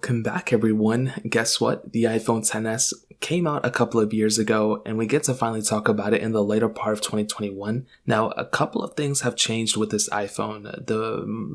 Welcome back everyone. Guess what? The iPhone XS came out a couple of years ago and we get to finally talk about it in the later part of 2021. Now, a couple of things have changed with this iPhone.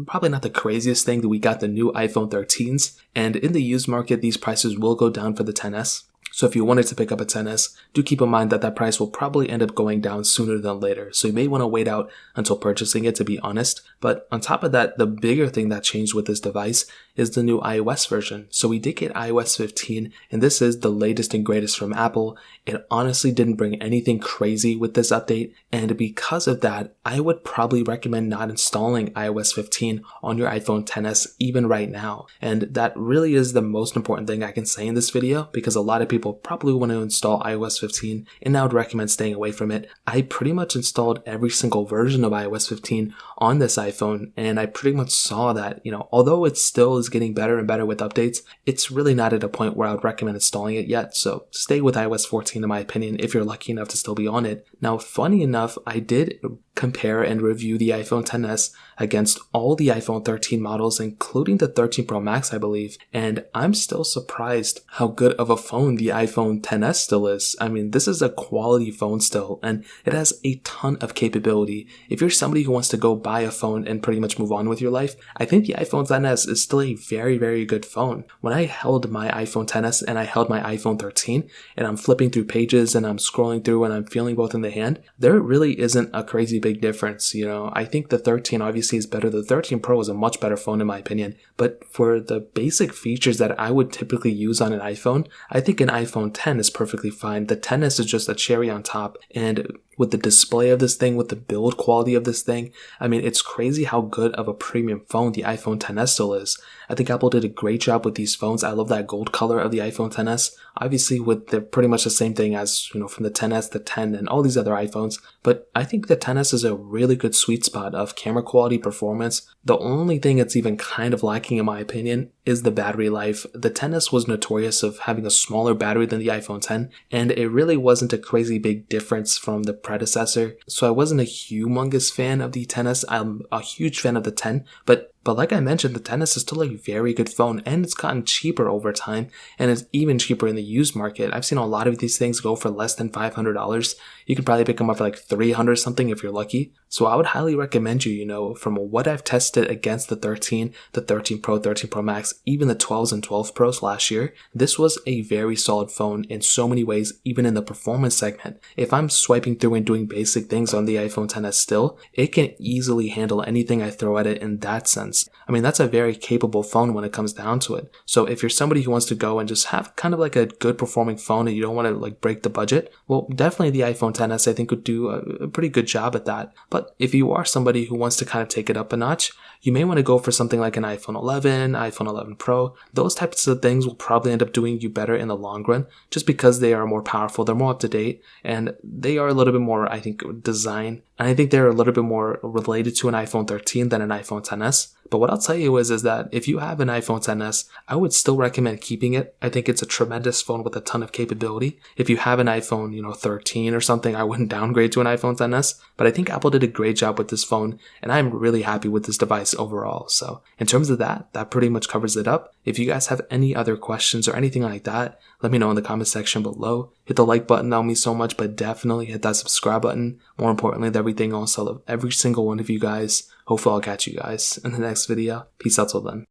Probably not the craziest thing that we got the new iPhone 13s, and in the used market these prices will go down for the XS. So if you wanted to pick up a XS, do keep in mind that price will probably end up going down sooner than later. So you may want to wait out until purchasing it, to be honest. But on top of that, the bigger thing that changed with this device is the new iOS version. So we did get iOS 15, and this is the latest and greatest from Apple. It honestly didn't bring anything crazy with this update, and because of that, I would probably recommend not installing iOS 15 on your iPhone XS even right now. And that really is the most important thing I can say in this video, because a lot of people probably want to install iOS 15, and I would recommend staying away from it. I pretty much installed every single version of iOS 15 on this iPhone, and I pretty much saw that, although it still is getting better and better with updates, it's really not at a point where I would recommend installing it yet. So stay with iOS 14 in my opinion if you're lucky enough to still be on it. Now, funny enough, I did compare and review the iPhone XS against all the iPhone 13 models, including the 13 Pro Max, I believe, and I'm still surprised how good of a phone the iPhone XS still is. I mean, this is a quality phone still, and it has a ton of capability. If you're somebody who wants to go buy a phone and pretty much move on with your life, I think the iPhone XS is still a very, very good phone. When I held my iPhone XS and I held my iPhone 13, and I'm flipping through pages and I'm scrolling through and I'm feeling both in the hand, there really isn't a crazy big difference. I think the 13 obviously is better. The 13 Pro is a much better phone in my opinion, but for the basic features that I would typically use on an iPhone, I think an iPhone X is perfectly fine. The XS is just a cherry on top, and with the display of this thing, with the build quality of this thing, I mean, it's crazy how good of a premium phone the iPhone XS still is. I think Apple did a great job with these phones. I love that gold color of the iPhone XS. Obviously, they're pretty much the same thing as, from the XS, the 10, and all these other iPhones. But I think the XS is a really good sweet spot of camera quality, performance. The only thing it's even kind of lacking, in my opinion, is the battery life. The XS was notorious of having a smaller battery than the iPhone X, and it really wasn't a crazy big difference from the predecessor. So I wasn't a humongous fan of the XS. I'm a huge fan of the 10, but like I mentioned, the XS is still a very good phone, and it's gotten cheaper over time, and it's even cheaper in the used market. I've seen a lot of these things go for less than $500. You can probably pick them up for like $300 something if you're lucky. So I would highly recommend you, from what I've tested against the 13, the 13 Pro, 13 Pro Max, even the 12s and 12 Pros last year, this was a very solid phone in so many ways, even in the performance segment. If I'm swiping through and doing basic things on the iPhone XS still, it can easily handle anything I throw at it in that sense. I mean, that's a very capable phone when it comes down to it. So if you're somebody who wants to go and just have kind of like a good performing phone and you don't want to like break the budget, well, definitely the iPhone XS I think would do a pretty good job at that. But if you are somebody who wants to kind of take it up a notch, you may want to go for something like an iPhone 11, iPhone 11 Pro. Those types of things will probably end up doing you better in the long run, just because they are more powerful, they're more up to date, and they are a little bit more, I think, design. And I think they're a little bit more related to an iPhone 13 than an iPhone XS. But what I'll tell you is that if you have an iPhone XS, I would still recommend keeping it. I think it's a tremendous phone with a ton of capability. If you have an iPhone, 13 or something, I wouldn't downgrade to an iPhone XS. But I think Apple did a great job with this phone, and I'm really happy with this device overall. So in terms of that pretty much covers it up. If you guys have any other questions or anything like that, let me know in the comment section below. Hit the like button, that'll mean so much, but definitely hit that subscribe button. More importantly than everything else, I love every single one of you guys. Hopefully I'll catch you guys in the next video. Peace out till then.